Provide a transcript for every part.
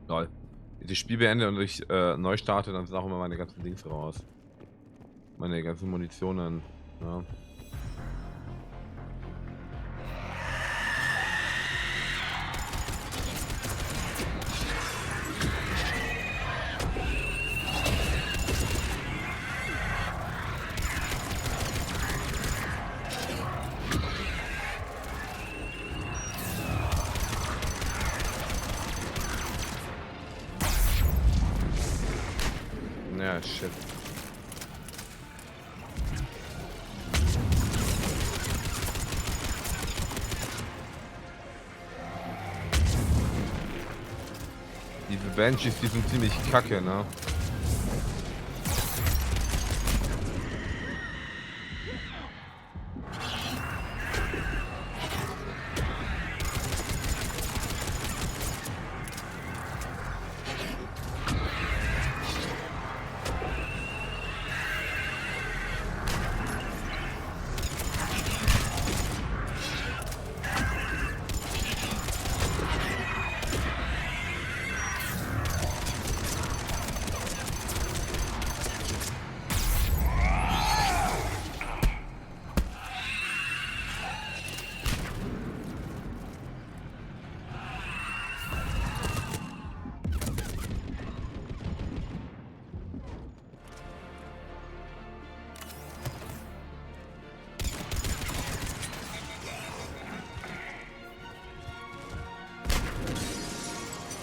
Lol. Wenn ich das Spiel beende und ich neu starte, dann sind auch immer meine ganzen Dings raus. Meine ganzen Munitionen. Ja. Ja, shit. Diese Banshees, die sind ziemlich kacke, ne?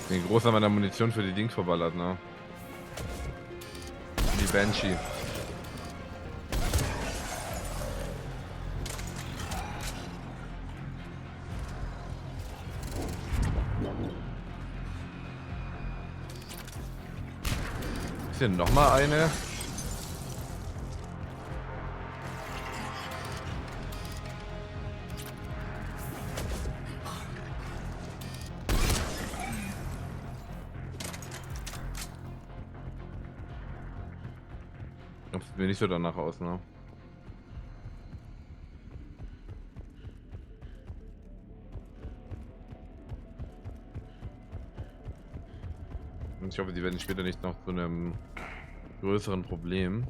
Den Großteil meiner Munition für die Dings verballert, ne? Die Banshee. Ist hier noch mal eine? Das sieht mir nicht so danach aus, ne? Und ich hoffe, die werden später nicht noch zu einem größeren Problem.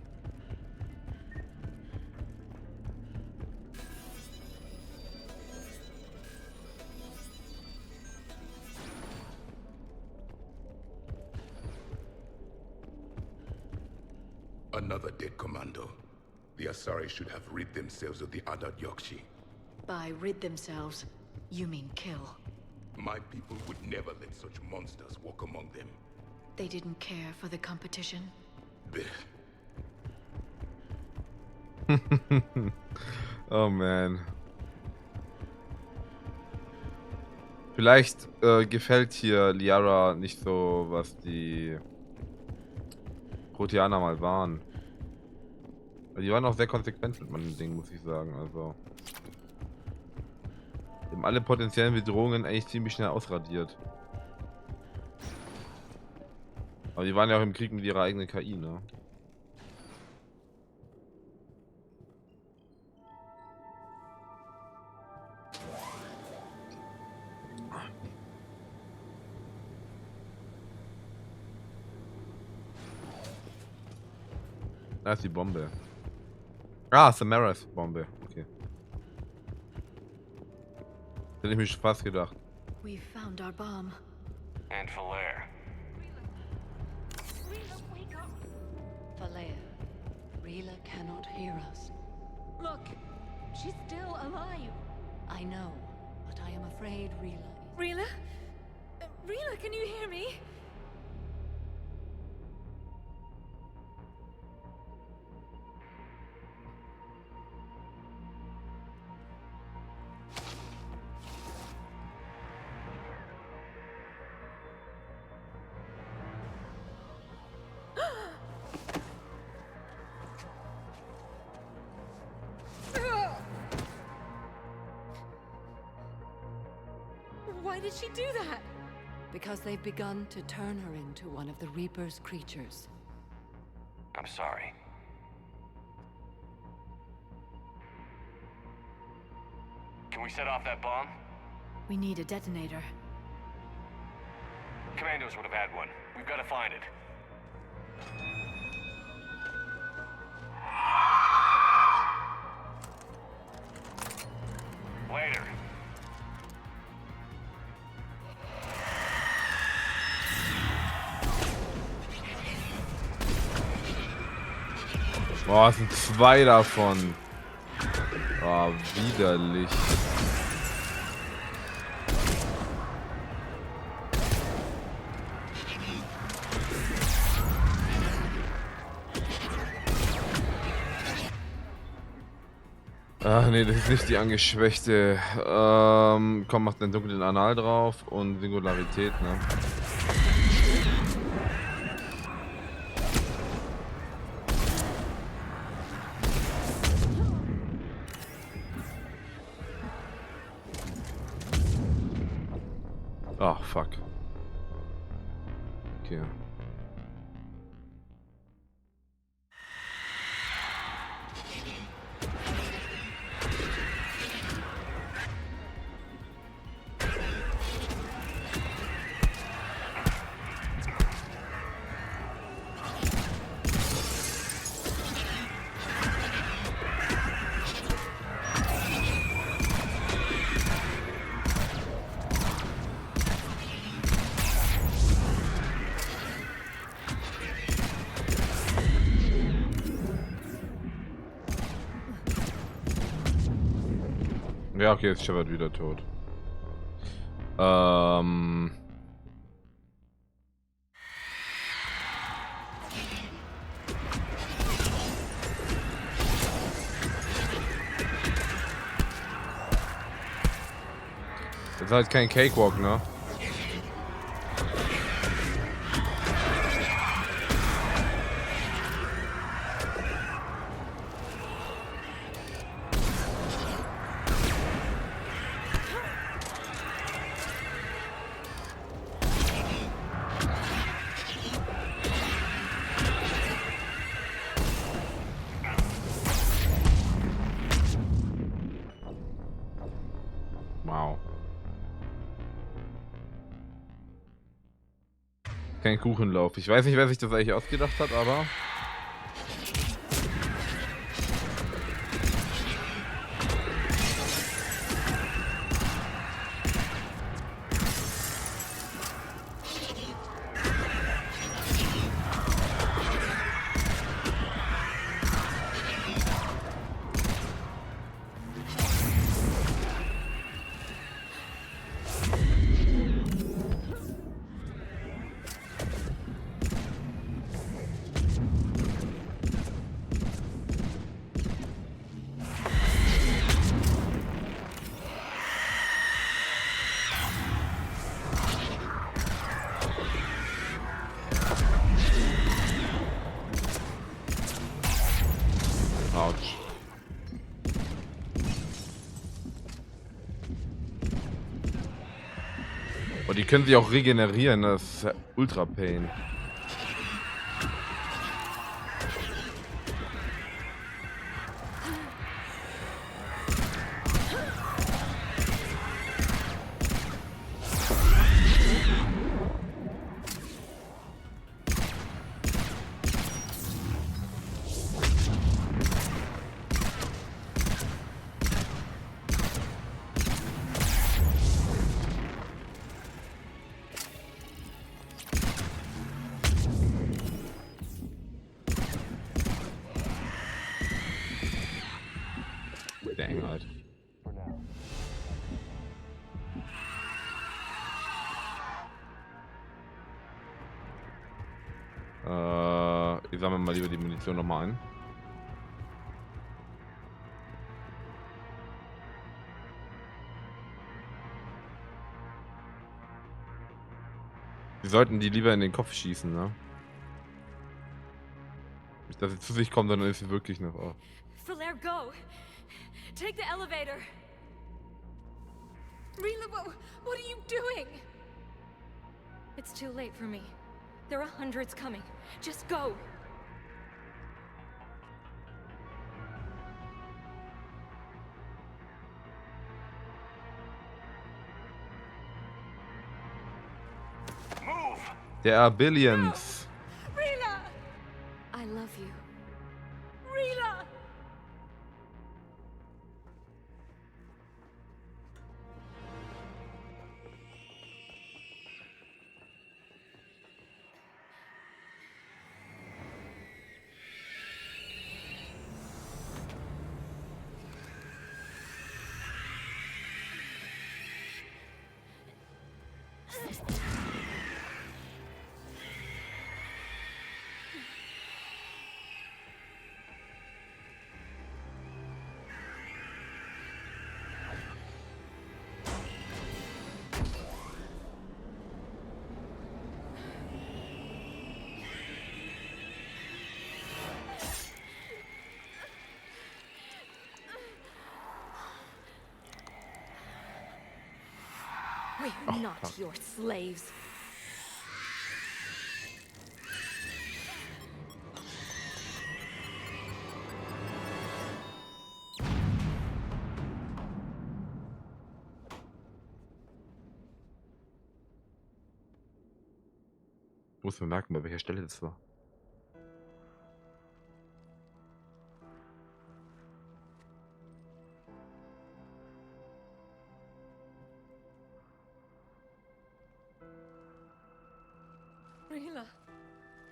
Another dead commando. The Asari should have rid themselves of the Ardat-Yakshi. By rid themselves, you mean kill. My people would never let such monsters walk among them. They didn't care for the competition? Blech. Oh man. Vielleicht gefällt hier Liara nicht so, was die Proteaner mal waren. Die waren auch sehr konsequent mit meinem Ding, muss ich sagen. Also, die haben alle potenziellen Bedrohungen eigentlich ziemlich schnell ausradiert. Aber die waren ja auch im Krieg mit ihrer eigenen KI, ne? Da ist die Bombe. Ah, Samaras Bombe. Okay. Hätte ich mir schon fast gedacht. We found our bomb. And Valair. Valea, Rila cannot hear us. Look, she's still alive. I know, but I am afraid Rila is... Rila? Rila, can you hear me? Why did she do that? Because they've begun to turn her into one of the Reaper's creatures. I'm sorry. Can we set off that bomb? We need a detonator. commandos would have had one. We've got to find it. Later. Boah, es sind 2 davon. Oh, widerlich. Ach nee, das ist nicht die angeschwächte. Komm, mach den dunklen Anal drauf und Singularität, ne? Ach, fuck. Okay. Ja, okay, jetzt Shepard wieder tot. Das ist halt kein Cakewalk, ne? Wow. Kein Kuchenlauf. Ich weiß nicht, wer sich das eigentlich ausgedacht hat, aber... Autsch. Und die können sich auch regenerieren, das ist ja Ultra Pain. Dang, halt. Ich sammle mal lieber die Munition nochmal ein. Wir sollten die lieber in den Kopf schießen, ne? Nicht, dass sie zu sich kommen, dann ist sie wirklich noch. Oh. Falaire, go! Take the elevator! Rila, what are you doing? It's too late for me. There are hundreds coming. Just go! Move! There are billions. Rila! I love you. Rila! We're not your slaves. Ich muss mir merken, bei welcher Stelle das war. Rila,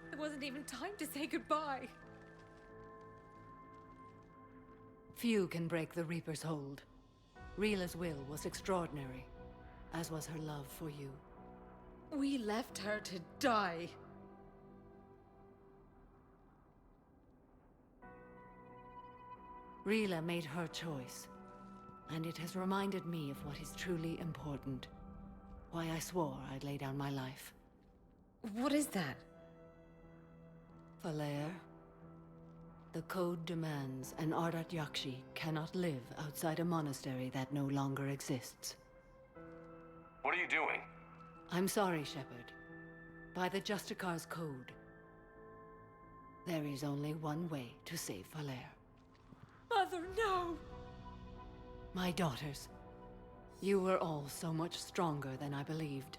there wasn't even time to say goodbye. Few can break the Reaper's hold. Rila's will was extraordinary, as was her love for you. We left her to die. Rila made her choice, and it has reminded me of what is truly important. Why I swore I'd lay down my life. What is that? Valair, the code demands an Ardat-Yakshi cannot live outside a monastery that no longer exists. What are you doing? I'm sorry, Shepard. By the Justicar's code, there is only one way to save Valair. Mother, no! My daughters, you were all so much stronger than I believed.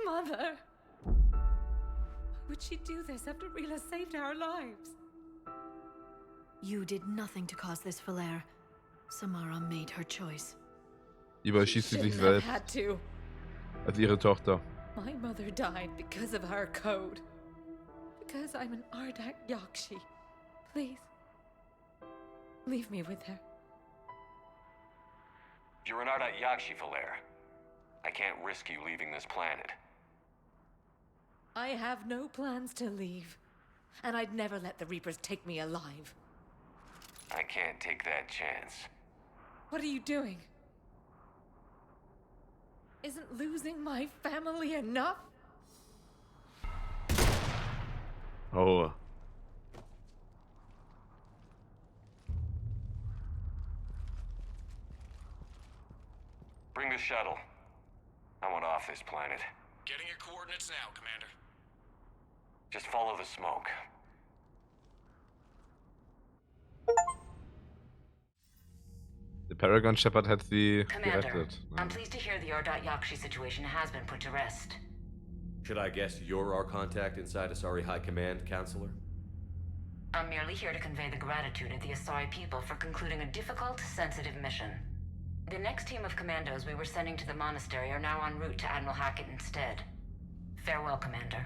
Mother! Why would she do this after Rila saved our lives? You did nothing to cause this, Valair. Samara made her choice. Überschießt sie sich Shouldn't have selbst had to. als ihre Tochter. My mother died because of our code. Because I'm an Ardat-Yakshi. Please. Leave me with her. You're an Ardat-Yakshi, Valair. I can't risk you leaving this planet. I have no plans to leave. And I'd never let the Reapers take me alive. I can't take that chance. What are you doing? Isn't losing my family enough? Oh. Bring the shuttle. I want off this planet. Getting your coordinates now, Commander. Just follow the smoke. Der Paragon Shepard hat sie Commander, gerettet. I'm pleased to hear the Ardat-Yakshi situation has been put to rest. Should I guess you're our contact inside Asari High Command, Counselor? I'm merely here to convey the gratitude of the Asari people for concluding a difficult, sensitive mission. The next team of commandos we were sending to the monastery are now en route to Admiral Hackett instead. Farewell, Commander.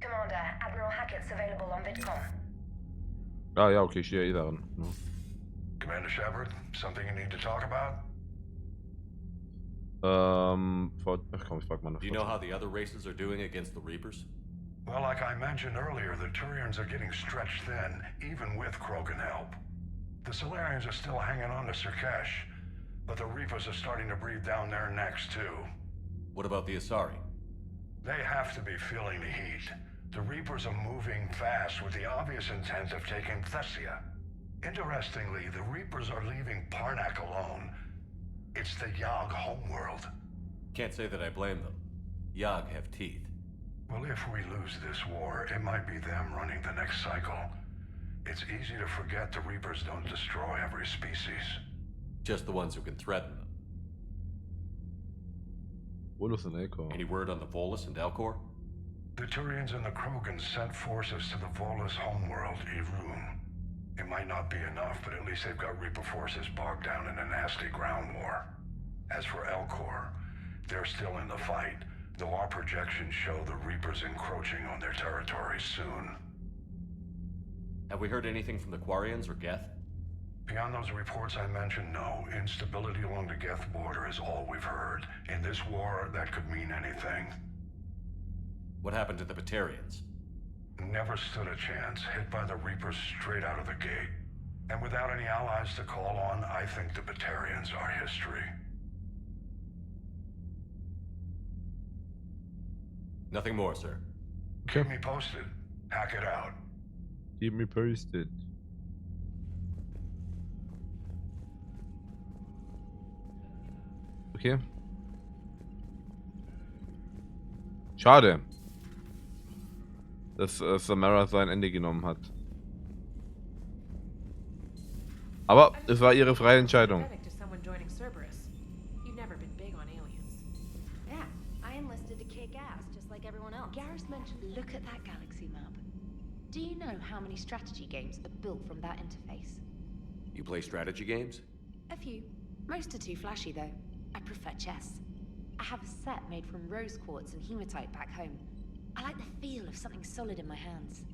Commander, Admiral Hackett's available on VidCom. Ah ja, okay, ich stehe ja eh darin. Ja. Commander Shepard, something you need to talk about? Ach komm, ich frag mal eine Do you know how the other races are doing against the Reapers? Well, like I mentioned earlier, the Turians are getting stretched thin, even with Krogan help. The Solarians are still hanging on to Sirkesh, but the Reapers are starting to breathe down their necks too. What about the Asari? They have to be feeling the heat. The Reapers are moving fast with the obvious intent of taking Thessia. Interestingly, the Reapers are leaving Parnak alone. It's the Yogg homeworld. Can't say that I blame them. Yogg have teeth. Well, if we lose this war, it might be them running the next cycle. It's easy to forget the Reapers don't destroy every species. Just the ones who can threaten them. Volus and Elcor. Any word on the Volus and Elcor? The Turians and the Krogans sent forces to the Volus homeworld, Irun. It might not be enough, but at least they've got Reaper forces bogged down in a nasty ground war. As for Elcor, they're still in the fight, though our projections show the Reapers encroaching on their territory soon. Have we heard anything from the Quarians or Geth? Beyond those reports I mentioned, no. Instability along the Geth border is all we've heard. In this war, that could mean anything. What happened to the Batarians? Never stood a chance, hit by the Reapers straight out of the gate. And without any allies to call on, I think the Batarians are history. Nothing more, sir. Keep me posted. Hack it out. Keep me posted. Okay. Schade, dass Samara sein Ende genommen hat. Aber es war ihre freie Entscheidung. Yeah, I enlisted to kick ass, just like everyone else. Garrus mentioned, look at that galaxy map. Do you know how many strategy games are built from that interface? You play strategy games? A few. Most are too flashy, though. I prefer chess. I have a set made from rose quartz and hematite back home. I like the feel of something solid in my hands.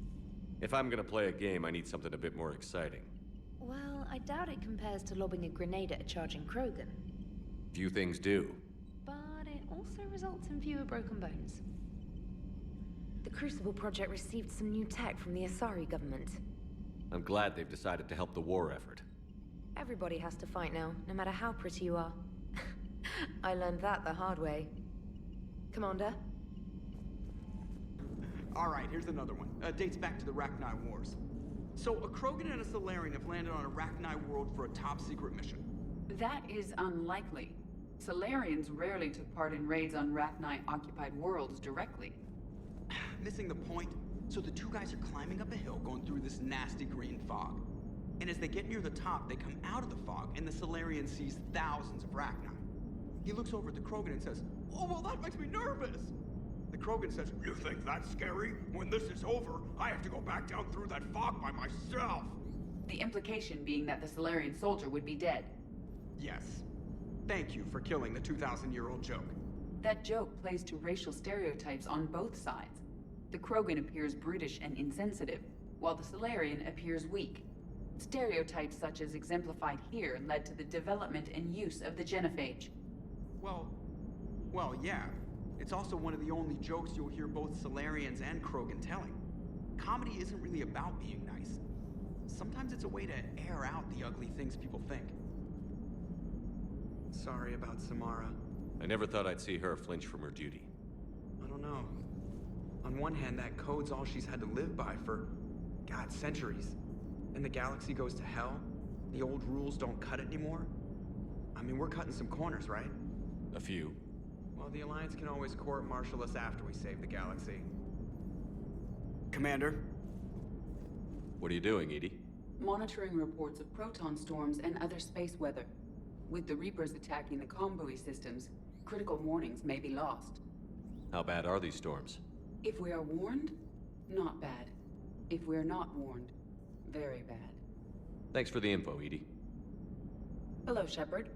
If I'm gonna play a game, I need something a bit more exciting. Well, I doubt it compares to lobbing a grenade at a charging Krogan. Few things do. But it also results in fewer broken bones. The Crucible project received some new tech from the Asari government. I'm glad they've decided to help the war effort. Everybody has to fight now, no matter how pretty you are. I learned that the hard way. Commander? Alright, here's another one. Dates back to the Rachni Wars. So, a Krogan and a Solarian have landed on a Rachni world for a top-secret mission. That is unlikely. Solarians rarely took part in raids on Rachni-occupied worlds directly. Missing the point? So the two guys are climbing up a hill going through this nasty green fog. And as they get near the top, they come out of the fog, and the Solarian sees thousands of Rachni. He looks over at the Krogan and says, "Oh, well, that makes me nervous!" The Krogan says, "You think that's scary? When this is over, I have to go back down through that fog by myself!" The implication being that the Solarian soldier would be dead. Yes. Thank you for killing the 2,000-year-old joke. That joke plays to racial stereotypes on both sides. The Krogan appears brutish and insensitive, while the Solarian appears weak. Stereotypes such as exemplified here led to the development and use of the genophage. Well, yeah. It's also one of the only jokes you'll hear both Solarians and Krogan telling. Comedy isn't really about being nice. Sometimes it's a way to air out the ugly things people think. Sorry about Samara. I never thought I'd see her flinch from her duty. I don't know. On one hand, that code's all she's had to live by for, God, centuries. And the galaxy goes to hell. The old rules don't cut it anymore. I mean, we're cutting some corners, right? A few. Well, the Alliance can always court-martial us after we save the galaxy. Commander? What are you doing, Edie? Monitoring reports of proton storms and other space weather. With the Reapers attacking the comm systems, critical warnings may be lost. How bad are these storms? If we are warned, not bad. If we're not warned, very bad. Thanks for the info, Edie. Hello, Shepard.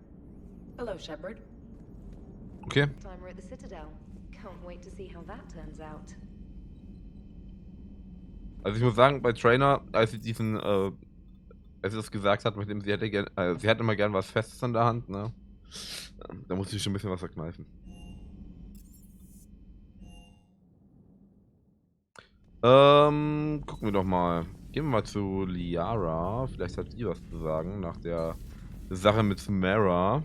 Hello, Shepard. Okay. Time we're at the Citadel. Can't wait to see how that turns out. Also ich muss sagen, bei Trainer, als sie das gesagt hat, mit dem sie hätte immer gern was Festes an der Hand, ne? Da muss ich schon ein bisschen was verkneifen. Gucken wir doch mal. Gehen wir mal zu Liara. Vielleicht hat die was zu sagen nach der Sache mit Samara.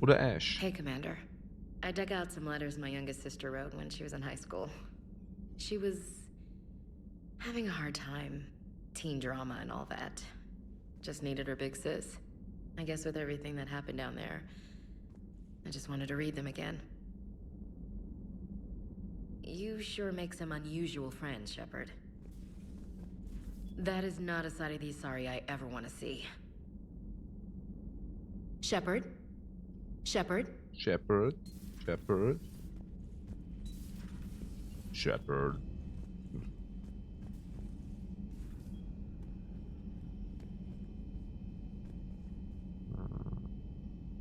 Oder Ash. Hey, Commander. I dug out some letters my youngest sister wrote when she was in high school. She was having a hard time. Teen drama and all that. Just needed her big sis. I guess with everything that happened down there, I just wanted to read them again. You sure make some unusual friends, Shepard. That is not a side of the Asari I ever want to see. Shepard? Shepard? Shepard. Shepard. Shepard.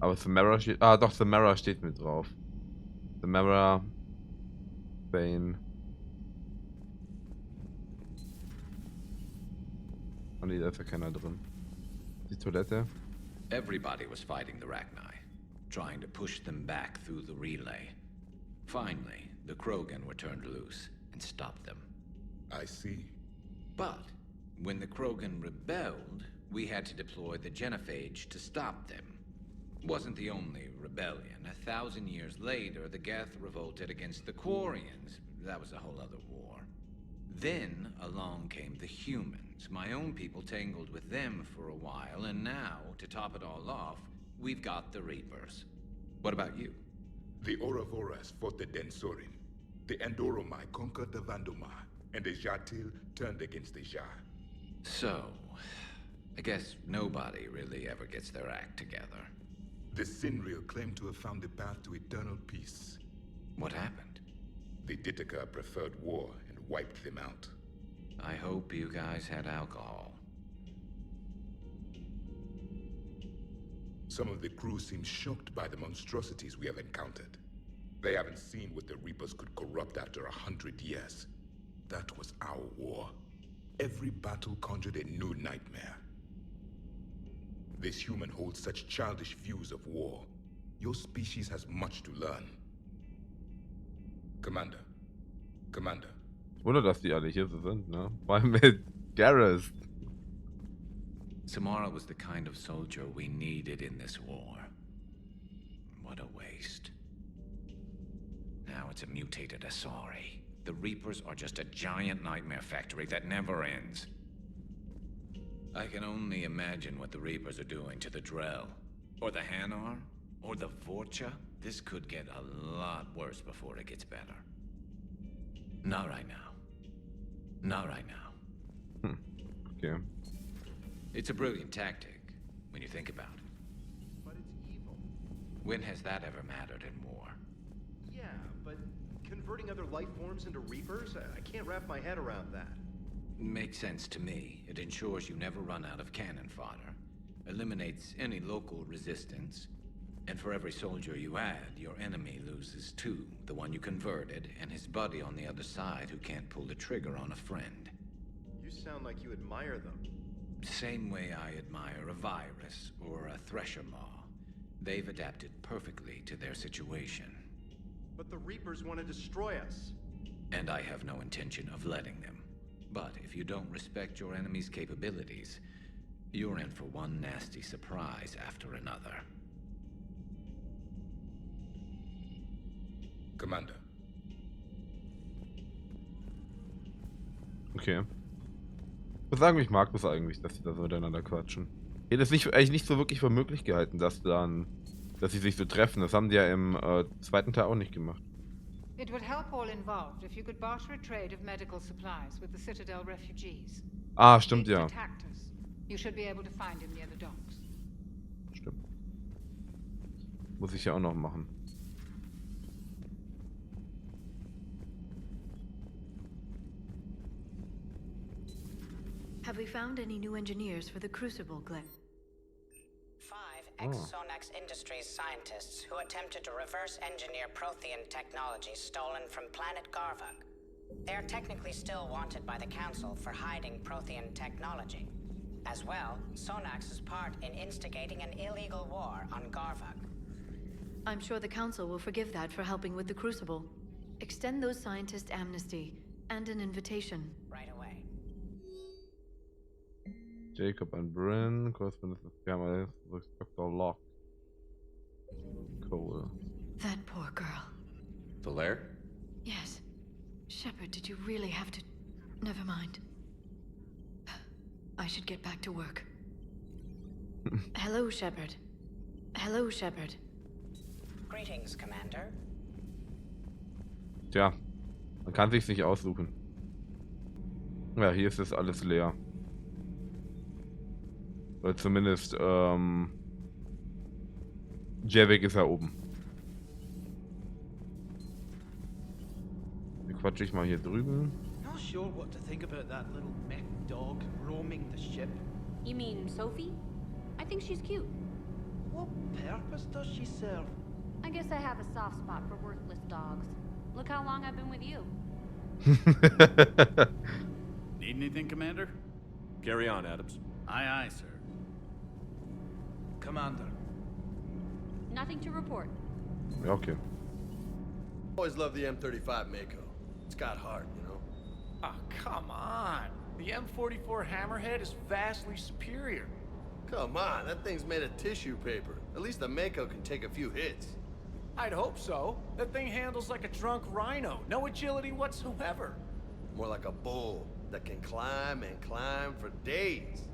Aber Samara steht... Ah, doch, Samara steht mit drauf. Samara... Bane... Oh nee, da ist ja keiner drin. Die Toilette. Everybody was fighting the Rachni, trying to push them back through the relay. Finally, the Krogan were turned loose and stopped them. I see. But when the Krogan rebelled, we had to deploy the genophage to stop them. Wasn't the only rebellion. 1,000 years later, the Geth revolted against the Quarians. That was a whole other war. Then along came the humans. My own people tangled with them for a while, and now, to top it all off, we've got the Reapers. What about you? The Ouroboros fought the Densorin. The Endoromai conquered the Vandomar, and the Jatil turned against the Jar. So, I guess nobody really ever gets their act together. The Sinreal claimed to have found the path to eternal peace. What happened? The Ditaka preferred war and wiped them out. I hope you guys had alcohol. Some of the crew seem shocked by the monstrosities we have encountered. They haven't seen what the Reapers could corrupt after 100 years. That was our war. Every battle conjured a new nightmare. This human holds such childish views of war. Your species has much to learn. Commander. Commander. Wunder, dass die alle hier so sind, ne? Vor allem mit Garrus. Samara was the kind of soldier we needed in this war. What a waste. Now it's a mutated Asari. The Reapers are just a giant nightmare factory that never ends. I can only imagine what the Reapers are doing to the Drell. Or the Hanar. Or the Vorcha. This could get a lot worse before it gets better. Not right now. Not right now. Okay. It's a brilliant tactic, when you think about it. But it's evil. When has that ever mattered in war? Yeah, but converting other life forms into Reapers? I can't wrap my head around that. Makes sense to me. It ensures you never run out of cannon fodder, eliminates any local resistance, and for every soldier you add, your enemy loses two, the one you converted, and his buddy on the other side who can't pull the trigger on a friend. You sound like you admire them. Same way I admire a virus or a thresher maw. They've adapted perfectly to their situation. But the Reapers want to destroy us. And I have no intention of letting them. But if you don't respect your enemy's capabilities, you're in for one nasty surprise after another. Commander. Okay. Ich muss sagen, ich mag das eigentlich, dass sie da so miteinander quatschen. Ich hätte es eigentlich nicht so wirklich für möglich gehalten, dass sie sich so treffen. Das haben die ja im zweiten Teil auch nicht gemacht. It would help all involved if you could barter a trade of medical supplies with the Citadel refugees. Ah, stimmt ja. You should be able to find him near the docks. Stimmt. Muss ich ja auch noch machen. Have we found any new engineers for the Crucible, Glenn? 5 ex-Sonax Industries scientists who attempted to reverse engineer Prothean technology stolen from planet Garvug. They are technically still wanted by the Council for hiding Prothean technology. As well, Sonax's part in instigating an illegal war on Garvug. I'm sure the Council will forgive that for helping with the Crucible. Extend those scientists amnesty and an invitation. Right away. Jacob and Bryn, correspondence with GermanLet'splay, Dr. Locke. Cole. That poor girl. The lair? Yes. Shepard, did you really have to... Never mind. I should get back to work. Hello, Shepard. Hello, Shepard. Greetings, Commander. Tja, man kann sich's nicht aussuchen. Ja, hier ist das alles leer. Oder zumindest, Javik ist ja oben. Dann quatsche ich mal hier drüben. Not sure what to think about that little mech dog roaming the ship. You mean Sophie? I think she's cute. What purpose does she serve? I guess I have a soft spot for worthless dogs. Look how long I've been with you. Need anything, Commander? Carry on, Adams. Aye, aye, sir. Commander. Nothing to report. Ja, okay. Always love the M35 Mako. It's got heart, you know? Oh, come on. The M44 Hammerhead is vastly superior. Come on, that thing's made of tissue paper. At least the Mako can take a few hits. I'd hope so. That thing handles like a drunk rhino. No agility whatsoever. More like a bull that can climb and climb for days.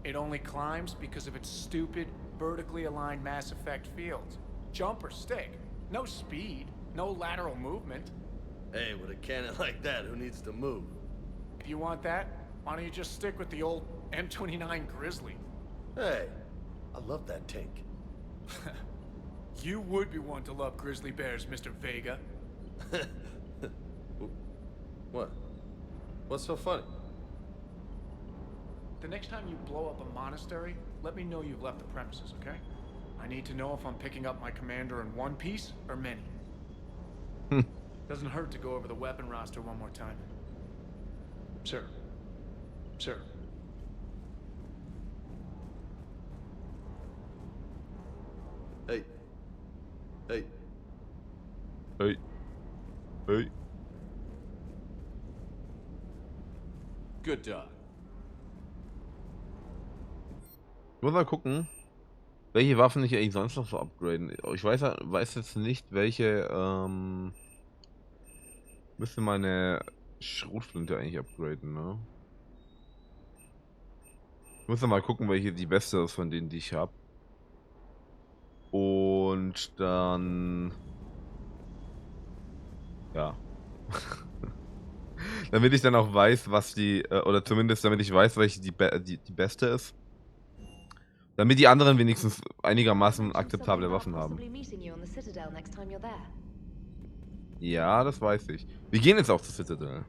It only climbs because of its stupid, vertically aligned Mass Effect fields. Jump or stick. No speed. No lateral movement. Hey, with a cannon like that, who needs to move? If you want that, why don't you just stick with the old M29 Grizzly? Hey, I love that tank. You would be one to love grizzly bears, Mr. Vega. What? What's so funny? The next time you blow up a monastery, let me know you've left the premises, okay? I need to know if I'm picking up my commander in one piece or many. Doesn't hurt to go over the weapon roster one more time. Sir. Sir. Hey. Hey. Hey. Hey. Good dog. Ich muss mal gucken, welche Waffen ich eigentlich sonst noch so upgraden. Ich weiß jetzt nicht, welche, müsste meine Schrotflinte eigentlich upgraden, ne? Ich muss mal gucken, welche die beste ist von denen, die ich habe. Und dann... Ja. Damit ich dann auch weiß, was die... oder zumindest damit ich weiß, welche die beste ist. Damit die anderen wenigstens einigermaßen akzeptable Waffen haben. Ja, das weiß ich. Wir gehen jetzt auch zur Citadel.